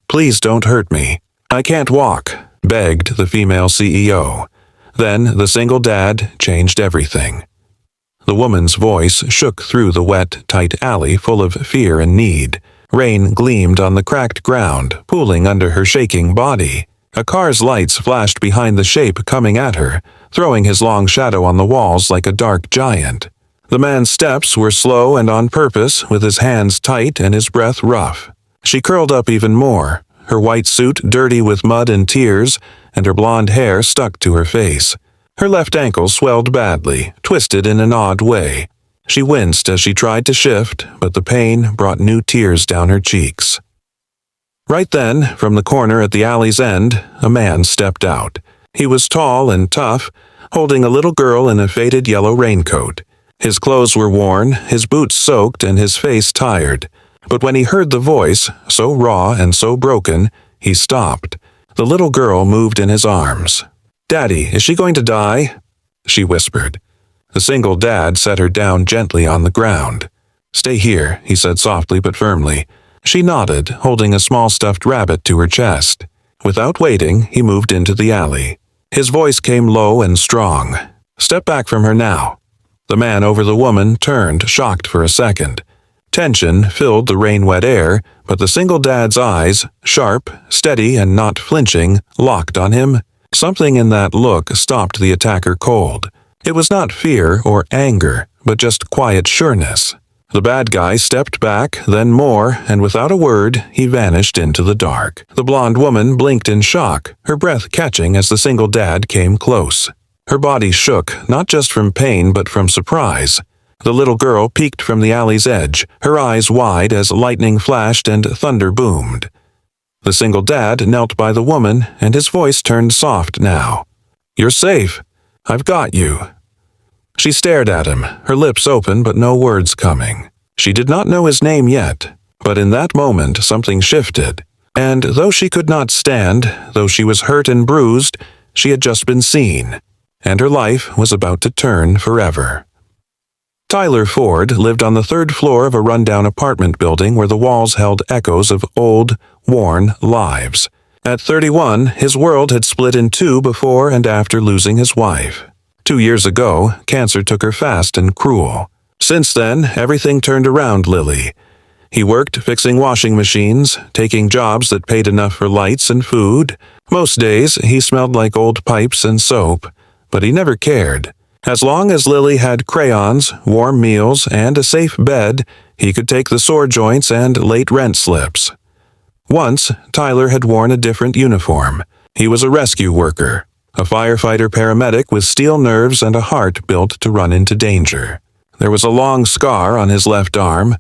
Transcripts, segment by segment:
"Please don't hurt me. I can't walk," begged the female CEO. Then the single dad changed everything. The woman's voice shook through the wet, tight alley full of fear and need. Rain gleamed on the cracked ground, pooling under her shaking body. A car's lights flashed behind the shape coming at her, throwing his long shadow on the walls like a dark giant. The man's steps were slow and on purpose, with his hands tight and his breath rough. She curled up even more, her white suit dirty with mud and tears, and her blonde hair stuck to her face. Her left ankle swelled badly, twisted in an odd way. She winced as she tried to shift, but the pain brought new tears down her cheeks. Right then, from the corner at the alley's end, a man stepped out. He was tall and tough, holding a little girl in a faded yellow raincoat. His clothes were worn, his boots soaked, and his face tired. But when he heard the voice, so raw and so broken, he stopped. The little girl moved in his arms. "Daddy, is she going to die?" she whispered. The single dad set her down gently on the ground. "Stay here," he said softly but firmly. She nodded, holding a small stuffed rabbit to her chest. Without waiting, he moved into the alley. His voice came low and strong. "Step back from her now." The man over the woman turned, shocked for a second. Tension filled the rain-wet air, but the single dad's eyes, sharp, steady, and not flinching, locked on him. Something in that look stopped the attacker cold. It was not fear or anger, but just quiet sureness. The bad guy stepped back, then more, and without a word, he vanished into the dark. The blonde woman blinked in shock, her breath catching as the single dad came close. Her body shook, not just from pain but from surprise. The little girl peeked from the alley's edge, her eyes wide as lightning flashed and thunder boomed. The single dad knelt by the woman, and his voice turned soft now. "You're safe. I've got you." She stared at him, her lips open but no words coming. She did not know his name yet, but in that moment something shifted. And though she could not stand, though she was hurt and bruised, she had just been seen, and her life was about to turn forever. Tyler Ford lived on the third floor of a rundown apartment building where the walls held echoes of old, worn lives. At 31, his world had split in two before and after losing his wife. 2 years ago, cancer took her fast and cruel. Since then, everything turned around Lily. He worked fixing washing machines, taking jobs that paid enough for lights and food. Most days, he smelled like old pipes and soap, but he never cared. As long as Lily had crayons, warm meals, and a safe bed, he could take the sore joints and late rent slips. Once, Tyler had worn a different uniform. He was a rescue worker, a firefighter-paramedic with steel nerves and a heart built to run into danger. There was a long scar on his left arm,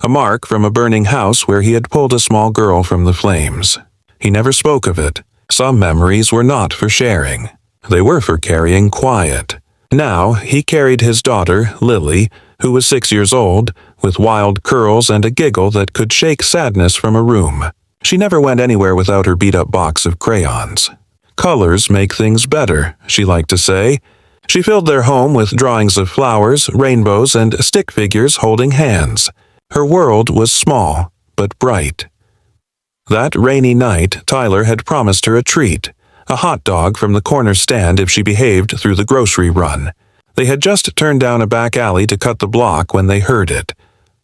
a mark from a burning house where he had pulled a small girl from the flames. He never spoke of it. Some memories were not for sharing. They were for carrying quiet. Now he carried his daughter, Lily, who was 6 years old, with wild curls and a giggle that could shake sadness from a room. She never went anywhere without her beat-up box of crayons. "Colors make things better," she liked to say. She filled their home with drawings of flowers, rainbows, and stick figures holding hands. Her world was small, but bright. That rainy night, Tyler had promised her a treat, a hot dog from the corner stand if she behaved through the grocery run. They had just turned down a back alley to cut the block when they heard it.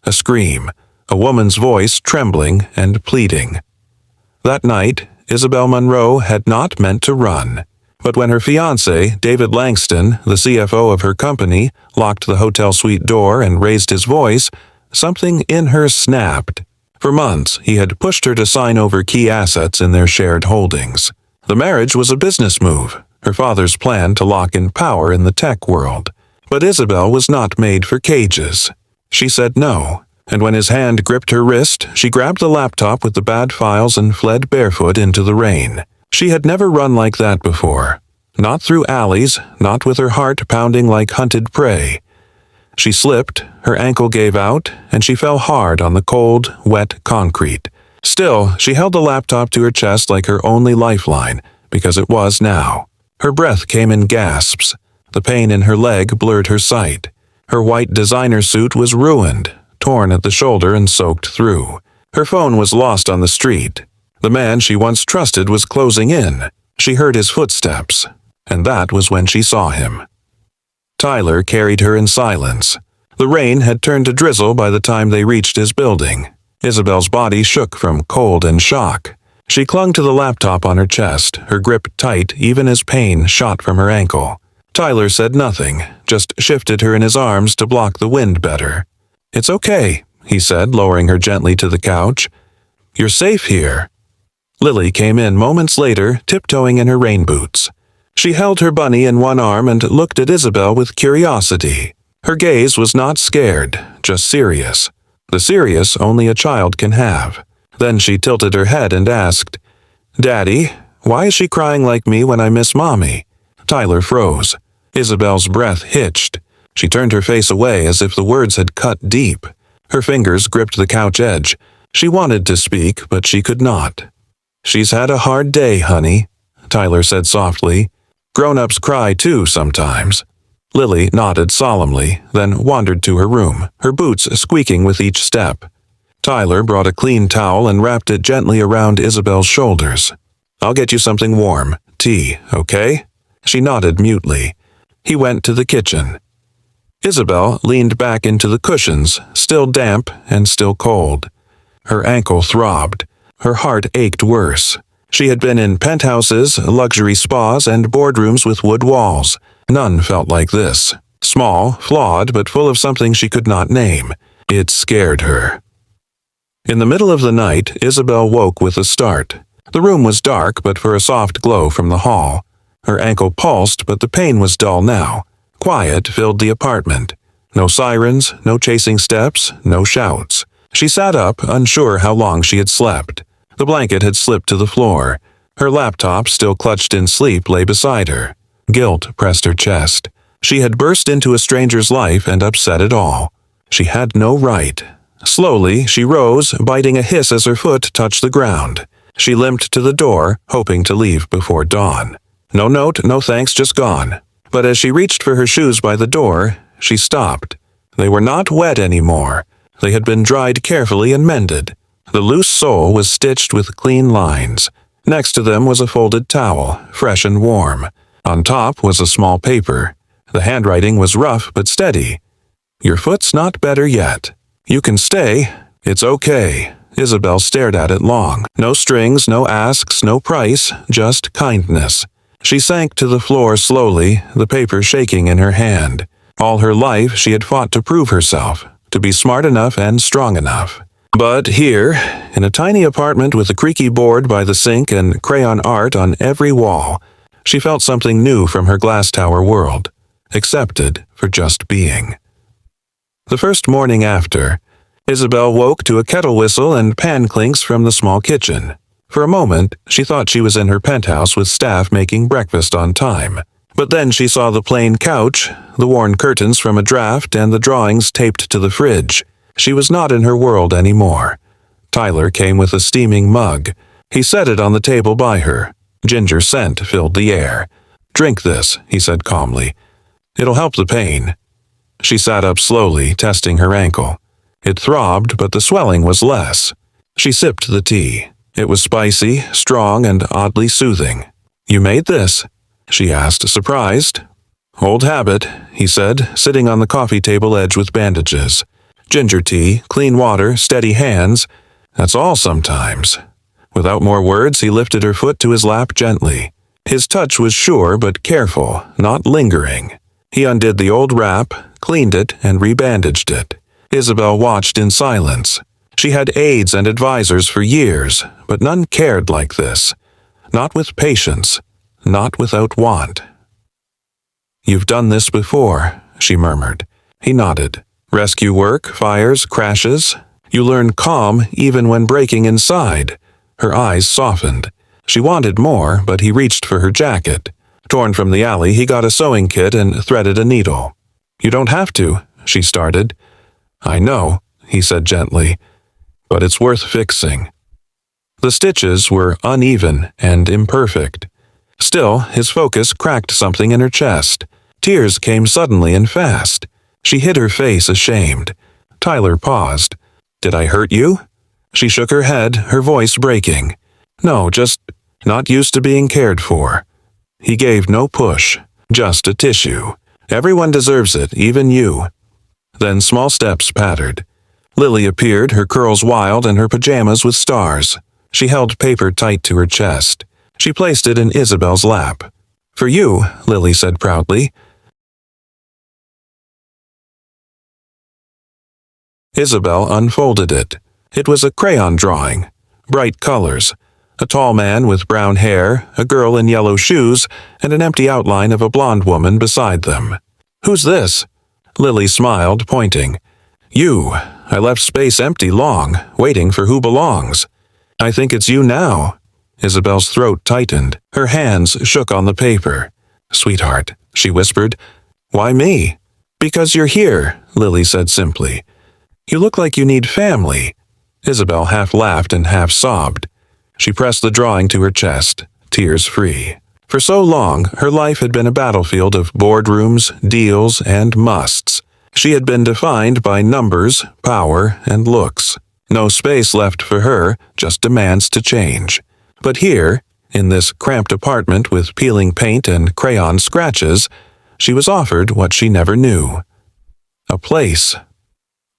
A scream, a woman's voice trembling and pleading. That night, Isabel Monroe had not meant to run. But when her fiancé, David Langston, the CFO of her company, locked the hotel suite door and raised his voice, something in her snapped. For months, he had pushed her to sign over key assets in their shared holdings. The marriage was a business move, her father's plan to lock in power in the tech world. But Isabel was not made for cages. She said no, and when his hand gripped her wrist, she grabbed the laptop with the bad files and fled barefoot into the rain. She had never run like that before. Not through alleys, not with her heart pounding like hunted prey. She slipped, her ankle gave out, and she fell hard on the cold, wet concrete. Still, she held the laptop to her chest like her only lifeline, because it was now. Her breath came in gasps. The pain in her leg blurred her sight. Her white designer suit was ruined, torn at the shoulder and soaked through. Her phone was lost on the street. The man she once trusted was closing in. She heard his footsteps, and that was when she saw him. Tyler carried her in silence. The rain had turned to drizzle by the time they reached his building. Isabel's body shook from cold and shock. She clung to the laptop on her chest, her grip tight even as pain shot from her ankle. Tyler said nothing, just shifted her in his arms to block the wind better. "It's okay," he said, lowering her gently to the couch. "You're safe here." Lily came in moments later, tiptoeing in her rain boots. She held her bunny in one arm and looked at Isabel with curiosity. Her gaze was not scared, just serious. The serious only a child can have. Then she tilted her head and asked, "Daddy, why is she crying like me when I miss Mommy?" Tyler froze. Isabel's breath hitched. She turned her face away as if the words had cut deep. Her fingers gripped the couch edge. She wanted to speak, but she could not. "She's had a hard day, honey," Tyler said softly. "Grown-ups cry too sometimes." Lily nodded solemnly, then wandered to her room, her boots squeaking with each step. Tyler brought a clean towel and wrapped it gently around Isabel's shoulders. "I'll get you something warm. Tea, okay?" She nodded mutely. He went to the kitchen. Isabel leaned back into the cushions, still damp and still cold. Her ankle throbbed. Her heart ached worse. She had been in penthouses, luxury spas, and boardrooms with wood walls. None felt like this. Small, flawed, but full of something she could not name. It scared her. In the middle of the night, Isabel woke with a start. The room was dark, but for a soft glow from the hall. Her ankle pulsed, but the pain was dull now. Quiet filled the apartment. No sirens, no chasing steps, no shouts. She sat up, unsure how long she had slept. The blanket had slipped to the floor. Her laptop, still clutched in sleep, lay beside her. Guilt pressed her chest. She had burst into a stranger's life and upset it all. She had no right. Slowly, she rose, biting a hiss as her foot touched the ground. She limped to the door, hoping to leave before dawn. No note, no thanks, just gone. But as she reached for her shoes by the door, she stopped. They were not wet anymore. They had been dried carefully and mended. The loose sole was stitched with clean lines. Next to them was a folded towel, fresh and warm. On top was a small paper. The handwriting was rough but steady. "Your foot's not better yet. You can stay. It's okay." Isabel stared at it long. No strings, no asks, no price, just kindness. She sank to the floor slowly, the paper shaking in her hand. All her life she had fought to prove herself, to be smart enough and strong enough. But here, in a tiny apartment with a creaky board by the sink and crayon art on every wall, she felt something new from her glass tower world, accepted for just being. The first morning after, Isabel woke to a kettle whistle and pan clinks from the small kitchen. For a moment, she thought she was in her penthouse with staff making breakfast on time. But then she saw the plain couch, the worn curtains from a draft, and the drawings taped to the fridge. She was not in her world anymore. Tyler came with a steaming mug. He set it on the table by her. Ginger scent filled the air. "Drink this," he said calmly. "It'll help the pain." She sat up slowly, testing her ankle. It throbbed, but the swelling was less. She sipped the tea. It was spicy, strong, and oddly soothing. "You made this?" she asked, surprised. "Old habit," he said, sitting on the coffee table edge with bandages. "Ginger tea, clean water, steady hands. That's all sometimes." Without more words, he lifted her foot to his lap gently. His touch was sure but careful, not lingering. He undid the old wrap, cleaned it, and rebandaged it. Isabel watched in silence. She had aides and advisors for years, but none cared like this. Not with patience, not without want. "You've done this before," she murmured. He nodded. "Rescue work, fires, crashes. You learn calm even when breaking inside." Her eyes softened. She wanted more, but he reached for her jacket. Torn from the alley, he got a sewing kit and threaded a needle. "You don't have to," she started. "I know," he said gently, "but it's worth fixing." The stitches were uneven and imperfect. Still, his focus cracked something in her chest. Tears came suddenly and fast. She hid her face, ashamed. Tyler paused. "Did I hurt you?" She shook her head, her voice breaking. No, just not used to being cared for. He gave no push, just a tissue. Everyone deserves it, even you. Then small steps pattered. Lily appeared, her curls wild and her pajamas with stars. She held paper tight to her chest. She placed it in Isabel's lap. For you, Lily said proudly. Isabel unfolded it. It was a crayon drawing. Bright colors. A tall man with brown hair, a girl in yellow shoes, and an empty outline of a blonde woman beside them. Who's this? Lily smiled, pointing. You. I left space empty long, waiting for who belongs. I think it's you now. Isabel's throat tightened. Her hands shook on the paper. Sweetheart, she whispered. Why me? Because you're here, Lily said simply. You look like you need family. Isabel half laughed and half sobbed. She pressed the drawing to her chest, tears free. For so long, her life had been a battlefield of boardrooms, deals, and musts. She had been defined by numbers, power, and looks. No space left for her, just demands to change. But here, in this cramped apartment with peeling paint and crayon scratches, she was offered what she never knew. A place.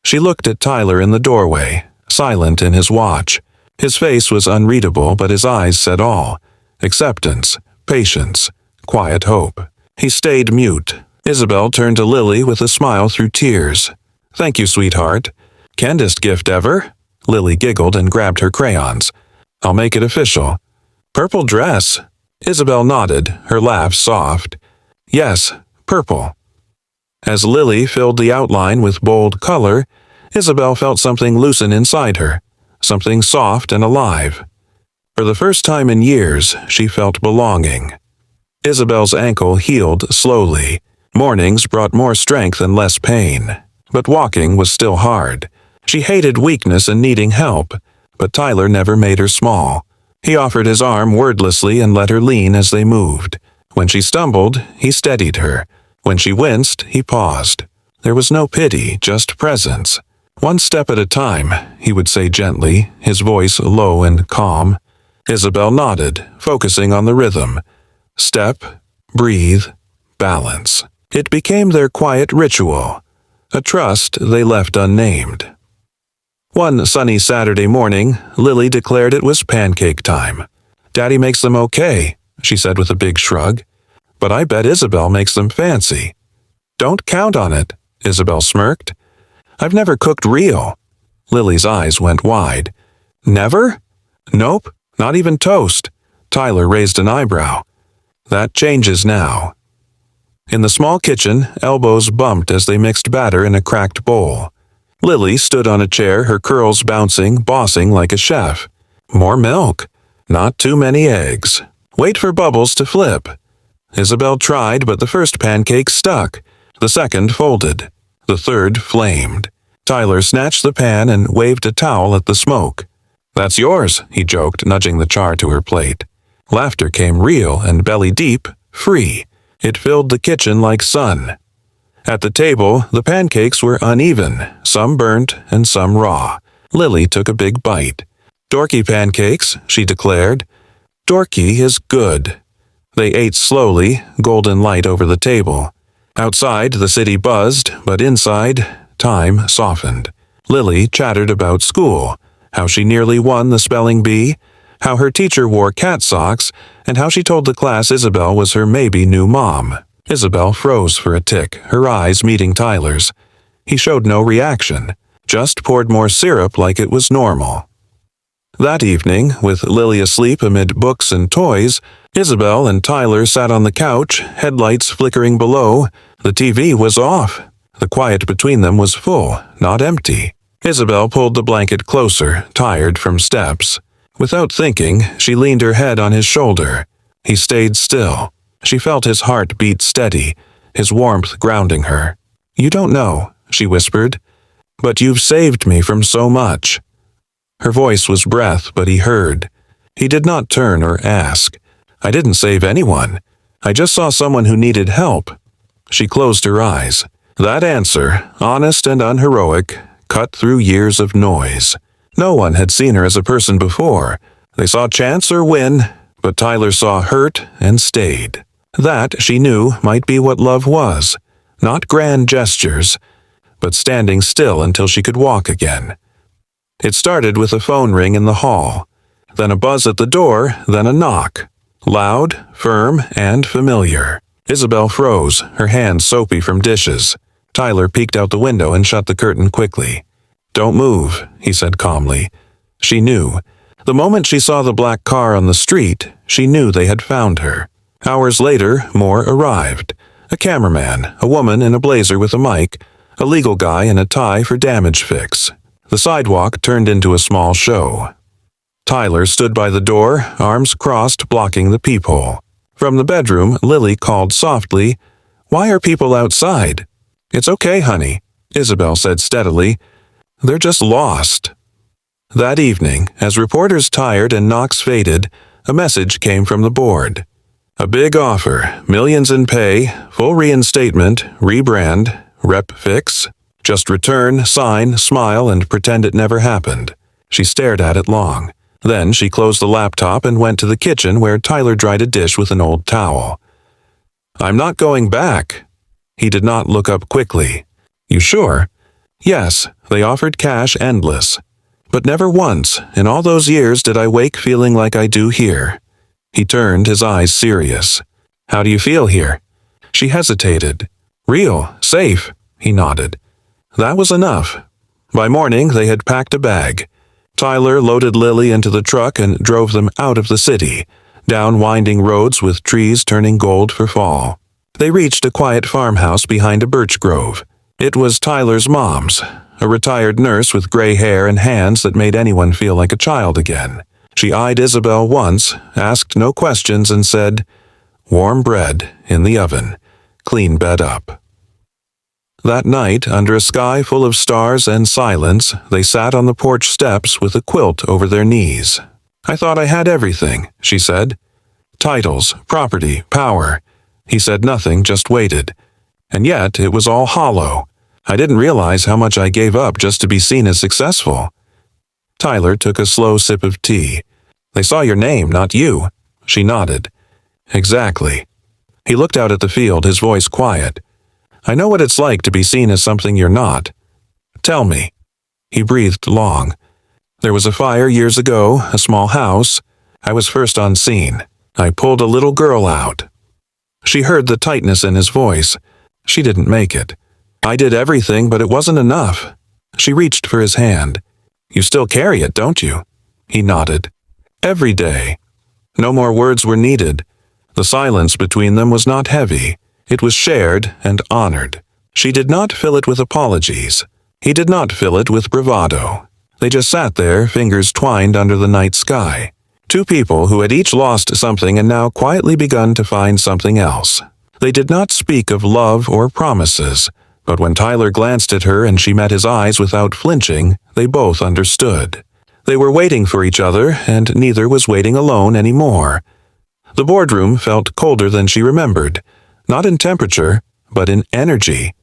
She looked at Tyler in the doorway, silent in his watch. His face was unreadable, but his eyes said all. Acceptance, patience, quiet hope. He stayed mute. Isabel turned to Lily with a smile through tears. Thank you, sweetheart. Kindest gift ever? Lily giggled and grabbed her crayons. I'll make it official. Purple dress? Isabel nodded, her laugh soft. Yes, purple. As Lily filled the outline with bold color, Isabel felt something loosen inside her, something soft and alive. For the first time in years, she felt belonging. Isabel's ankle healed slowly. Mornings brought more strength and less pain, but walking was still hard. She hated weakness and needing help, but Tyler never made her small. He offered his arm wordlessly and let her lean as they moved. When she stumbled, he steadied her. When she winced, he paused. There was no pity, just presence. One step at a time, he would say gently, his voice low and calm. Isabel nodded, focusing on the rhythm. Step, breathe, balance. It became their quiet ritual, a trust they left unnamed. One sunny Saturday morning, Lily declared it was pancake time. Daddy makes them okay, she said with a big shrug. But I bet Isabel makes them fancy. Don't count on it, Isabel smirked. I've never cooked real. Lily's eyes went wide. Never? Nope, not even toast. Tyler raised an eyebrow. That changes now. In the small kitchen, elbows bumped as they mixed batter in a cracked bowl. Lily stood on a chair, her curls bouncing, bossing like a chef. More milk. Not too many eggs. Wait for bubbles to flip. Isabel tried, but the first pancake stuck. The second folded. The third flamed. Tyler snatched the pan and waved a towel at the smoke. That's yours, he joked, nudging the char to her plate. Laughter came real and belly deep, free. It filled the kitchen like sun. At the table, the pancakes were uneven, some burnt and some raw. Lily took a big bite. Dorky pancakes, she declared. Dorky is good. They ate slowly, golden light over the table. Outside, the city buzzed, but inside, time softened. Lily chattered about school, how she nearly won the spelling bee, how her teacher wore cat socks, and how she told the class Isabel was her maybe new mom. Isabel froze for a tick, her eyes meeting Tyler's. He showed no reaction, just poured more syrup like it was normal. That evening, with Lily asleep amid books and toys, Isabel and Tyler sat on the couch, headlights flickering below. The TV was off. The quiet between them was full, not empty. Isabel pulled the blanket closer, tired from steps. Without thinking, she leaned her head on his shoulder. He stayed still. She felt his heart beat steady, his warmth grounding her. You don't know, she whispered, but you've saved me from so much. Her voice was breath, but he heard. He did not turn or ask. I didn't save anyone. I just saw someone who needed help. She closed her eyes. That answer, honest and unheroic, cut through years of noise. No one had seen her as a person before. They saw chance or win, but Tyler saw hurt and stayed. That, she knew, might be what love was. Not grand gestures, but standing still until she could walk again. It started with a phone ring in the hall, then a buzz at the door, then a knock. Loud, firm, and familiar. Isabel froze, her hands soapy from dishes. Tyler peeked out the window and shut the curtain quickly. "Don't move," he said calmly. She knew. The moment she saw the black car on the street, she knew they had found her. Hours later, more arrived. A cameraman, a woman in a blazer with a mic, a legal guy in a tie for damage fix. The sidewalk turned into a small show. Tyler stood by the door, arms crossed, blocking the peephole. From the bedroom, Lily called softly, "Why are people outside?" "It's okay, honey," Isabel said steadily. "They're just lost." That evening, as reporters tired and knocks faded, a message came from the board. A big offer, millions in pay, full reinstatement, rebrand, rep fix. Just return, sign, smile, and pretend it never happened. She stared at it long. Then she closed the laptop and went to the kitchen where Tyler dried a dish with an old towel. "I'm not going back." He did not look up quickly. "You sure?" "Yes, they offered cash endless. But never once, in all those years, did I wake feeling like I do here." He turned, his eyes serious. "How do you feel here?" She hesitated. "Real, safe," he nodded. That was enough. By morning, they had packed a bag. Tyler loaded Lily into the truck and drove them out of the city, down winding roads with trees turning gold for fall. They reached a quiet farmhouse behind a birch grove. It was Tyler's mom's, a retired nurse with gray hair and hands that made anyone feel like a child again. She eyed Isabel once, asked no questions, and said, "Warm bread in the oven. Clean bed up." That night, under a sky full of stars and silence, they sat on the porch steps with a quilt over their knees. "I thought I had everything," she said. "Titles, property, power." He said nothing, just waited. And yet, it was all hollow. "I didn't realize how much I gave up just to be seen as successful." Tyler took a slow sip of tea. "They saw your name, not you." She nodded. "Exactly." He looked out at the field, his voice quiet. "I know what it's like to be seen as something you're not. Tell me." He breathed long. "There was a fire years ago, a small house. I was first on scene. I pulled a little girl out." She heard the tightness in his voice. She didn't make it. "I did everything, but it wasn't enough." She reached for his hand. "You still carry it, don't you?" He nodded. "Every day." No more words were needed. The silence between them was not heavy. It was shared and honored. She did not fill it with apologies. He did not fill it with bravado. They just sat there, fingers twined under the night sky. Two people who had each lost something and now quietly begun to find something else. They did not speak of love or promises, but when Tyler glanced at her and she met his eyes without flinching, they both understood. They were waiting for each other, and neither was waiting alone anymore. The boardroom felt colder than she remembered, not in temperature, but in energy.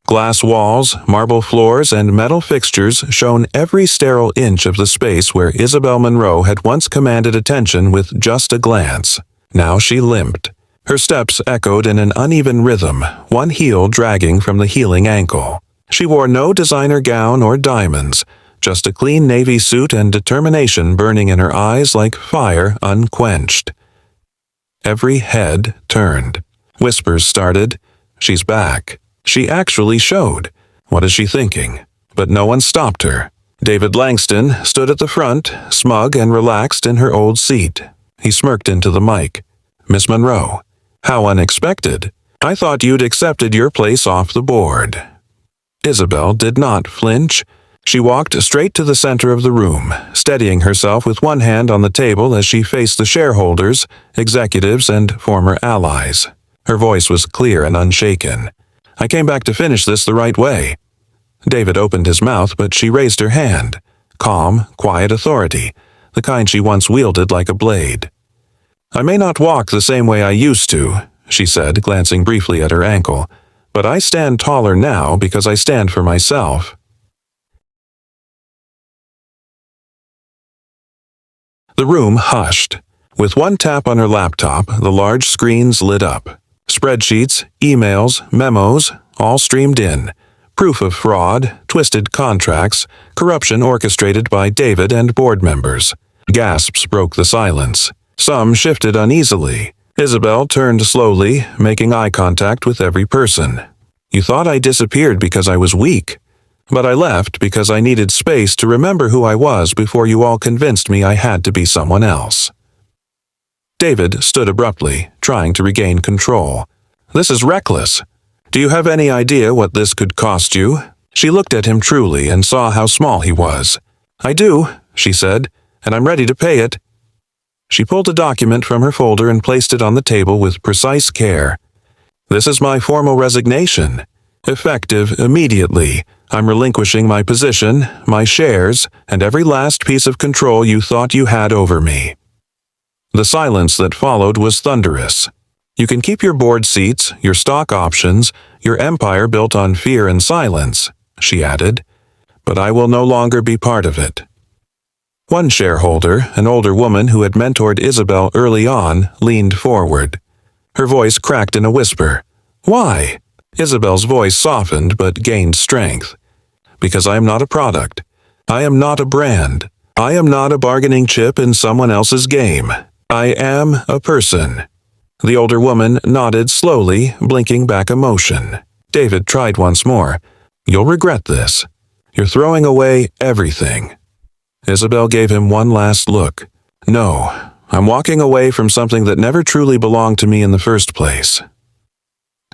Glass walls, marble floors, and metal fixtures shone every sterile inch of the space where Isabel Monroe had once commanded attention with just a glance. Now she limped. Her steps echoed in an uneven rhythm, one heel dragging from the healing ankle. She wore no designer gown or diamonds, just a clean navy suit and determination burning in her eyes like fire unquenched. Every head turned. Whispers started. "She's back." She actually showed. What is she thinking? But no one stopped her. David Langston stood at the front, smug and relaxed in her old seat. He smirked into the mic. "Miss Monroe, how unexpected. I thought you'd accepted your place off the board." Isabel did not flinch. She walked straight to the center of the room, steadying herself with one hand on the table as she faced the shareholders, executives, and former allies. Her voice was clear and unshaken. "I came back to finish this the right way." David opened his mouth, but she raised her hand. Calm, quiet authority, the kind she once wielded like a blade. "I may not walk the same way I used to," she said, glancing briefly at her ankle, "but I stand taller now because I stand for myself." The room hushed. With one tap on her laptop, the large screens lit up. Spreadsheets, emails, memos, all streamed in. Proof of fraud, twisted contracts, corruption orchestrated by David and board members. Gasps broke the silence. Some shifted uneasily. Isabel turned slowly, making eye contact with every person. You thought I disappeared because I was weak. But I left because I needed space to remember who I was before you all convinced me I had to be someone else. David stood abruptly, trying to regain control. This is reckless. Do you have any idea what this could cost you? She looked at him truly and saw how small he was. I do, she said, and I'm ready to pay it. She pulled a document from her folder and placed it on the table with precise care. This is my formal resignation. Effective immediately. I'm relinquishing my position, my shares, and every last piece of control you thought you had over me. The silence that followed was thunderous. You can keep your board seats, your stock options, your empire built on fear and silence, she added, but I will no longer be part of it. One shareholder, an older woman who had mentored Isabel early on, leaned forward. Her voice cracked in a whisper. Why? Isabel's voice softened but gained strength. Because I am not a product. I am not a brand. I am not a bargaining chip in someone else's game. I am a person. The older woman nodded slowly, blinking back emotion. David tried once more. You'll regret this. You're throwing away everything. Isabel gave him one last look. No, I'm walking away from something that never truly belonged to me in the first place.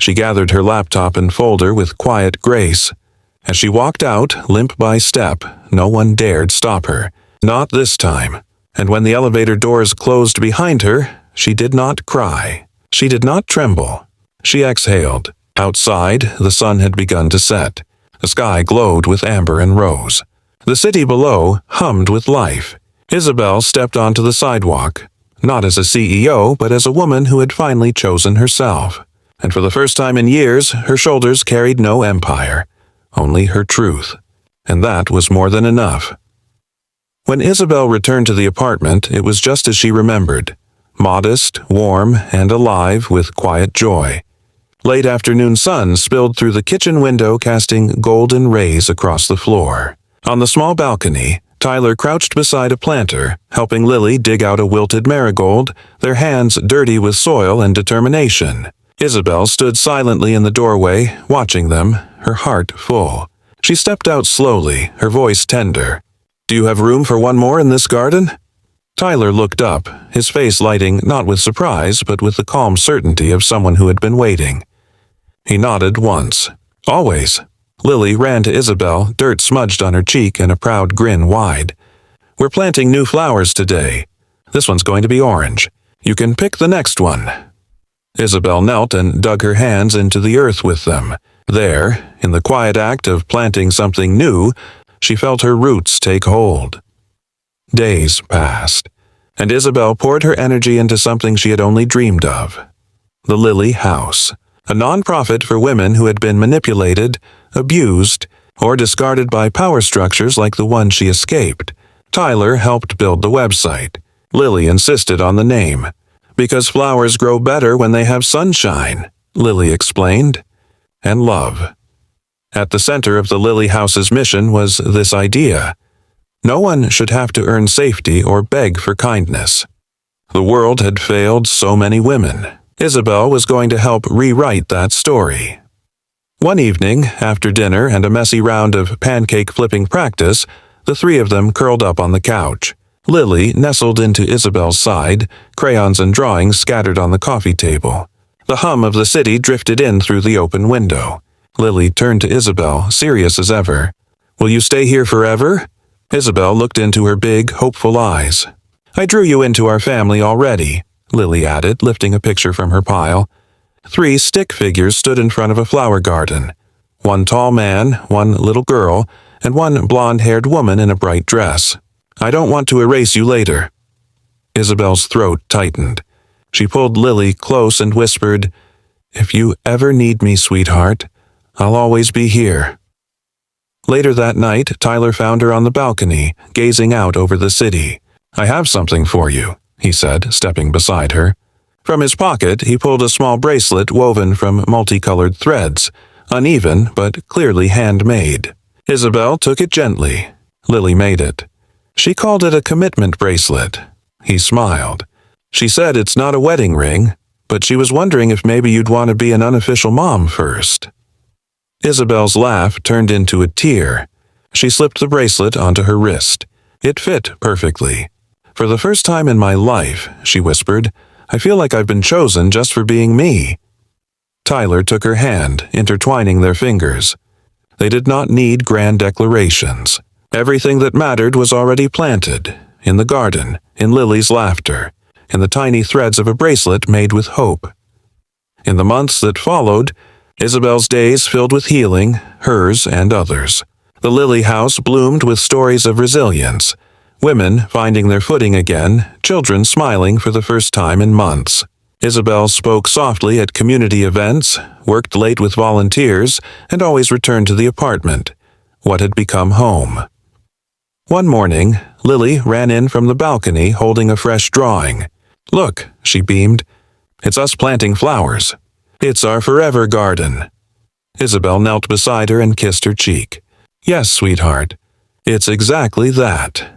She gathered her laptop and folder with quiet grace. As she walked out, limp by step, no one dared stop her. Not this time. And when the elevator doors closed behind her, she did not cry. She did not tremble. She exhaled. Outside, the sun had begun to set. The sky glowed with amber and rose. The city below hummed with life. Isabel stepped onto the sidewalk, not as a CEO, but as a woman who had finally chosen herself. And for the first time in years, her shoulders carried no empire, only her truth. And that was more than enough. When Isabel returned to the apartment, it was just as she remembered. Modest, warm, and alive with quiet joy. Late afternoon sun spilled through the kitchen window, casting golden rays across the floor. On the small balcony, Tyler crouched beside a planter, helping Lily dig out a wilted marigold, their hands dirty with soil and determination. Isabel stood silently in the doorway, watching them, her heart full. She stepped out slowly, her voice tender. Do you have room for one more in this garden? Tyler looked up, his face lighting not with surprise, but with the calm certainty of someone who had been waiting. He nodded once. Always. Lily ran to Isabel, dirt smudged on her cheek and a proud grin wide. We're planting new flowers today. This one's going to be orange. You can pick the next one. Isabel knelt and dug her hands into the earth with them. There, in the quiet act of planting something new, she felt her roots take hold. Days passed, and Isabel poured her energy into something she had only dreamed of. The Lily House, a nonprofit for women who had been manipulated, abused, or discarded by power structures like the one she escaped. Tyler helped build the website. Lily insisted on the name. Because flowers grow better when they have sunshine, Lily explained. And love. At the center of the Lily House's mission was this idea. No one should have to earn safety or beg for kindness. The world had failed so many women. Isabel was going to help rewrite that story. One evening, after dinner and a messy round of pancake flipping practice, the three of them curled up on the couch. Lily nestled into Isabel's side, crayons and drawings scattered on the coffee table. The hum of the city drifted in through the open window. Lily turned to Isabel, serious as ever. Will you stay here forever? Isabel looked into her big, hopeful eyes. I drew you into our family already, Lily added, lifting a picture from her pile. 3 stick figures stood in front of a flower garden. 1 tall man, 1 little girl, and 1 blonde-haired woman in a bright dress. I don't want to erase you later. Isabel's throat tightened. She pulled Lily close and whispered, If you ever need me, sweetheart, I'll always be here. Later that night, Tyler found her on the balcony, gazing out over the city. "I have something for you," he said, stepping beside her. From his pocket, he pulled a small bracelet woven from multicolored threads, uneven but clearly handmade. Isabel took it gently. Lily made it. She called it a commitment bracelet. He smiled. "She said it's not a wedding ring, but she was wondering if maybe you'd want to be an unofficial mom first." Isabel's laugh turned into a tear. She slipped the bracelet onto her wrist. It fit perfectly. "For the first time in my life," she whispered, "I feel like I've been chosen just for being me." Tyler took her hand, intertwining their fingers. They did not need grand declarations. Everything that mattered was already planted, in the garden, in Lily's laughter, in the tiny threads of a bracelet made with hope. In the months that followed, Isabel's days filled with healing, hers and others. The Lily house bloomed with stories of resilience, women finding their footing again, children smiling for the first time in months. Isabel spoke softly at community events, worked late with volunteers, and always returned to the apartment, what had become home. One morning, Lily ran in from the balcony holding a fresh drawing. "Look," she beamed. "It's us planting flowers. It's our forever garden." Isabel knelt beside her and kissed her cheek. "Yes, sweetheart. It's exactly that."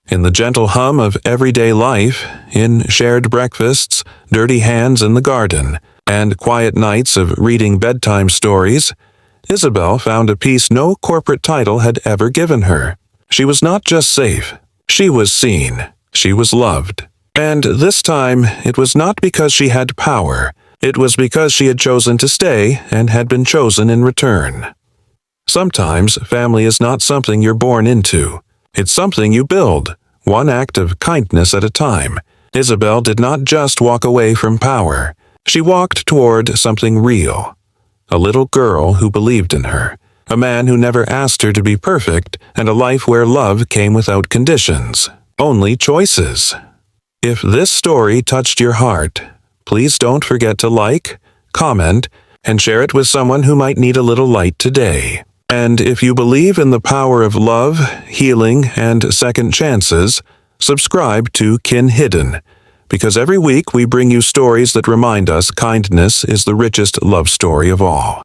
In the gentle hum of everyday life, in shared breakfasts, dirty hands in the garden, and quiet nights of reading bedtime stories, Isabel found a peace no corporate title had ever given her. She was not just safe. She was seen. She was loved. And this time, it was not because she had power. It was because she had chosen to stay and had been chosen in return. Sometimes, family is not something you're born into. It's something you build, one act of kindness at a time. Isabel did not just walk away from power. She walked toward something real. A little girl who believed in her. A man who never asked her to be perfect, and a life where love came without conditions. Only choices. If this story touched your heart, please don't forget to like, comment, and share it with someone who might need a little light today. And if you believe in the power of love, healing, and second chances, subscribe to Kin Hidden, because every week we bring you stories that remind us kindness is the richest love story of all.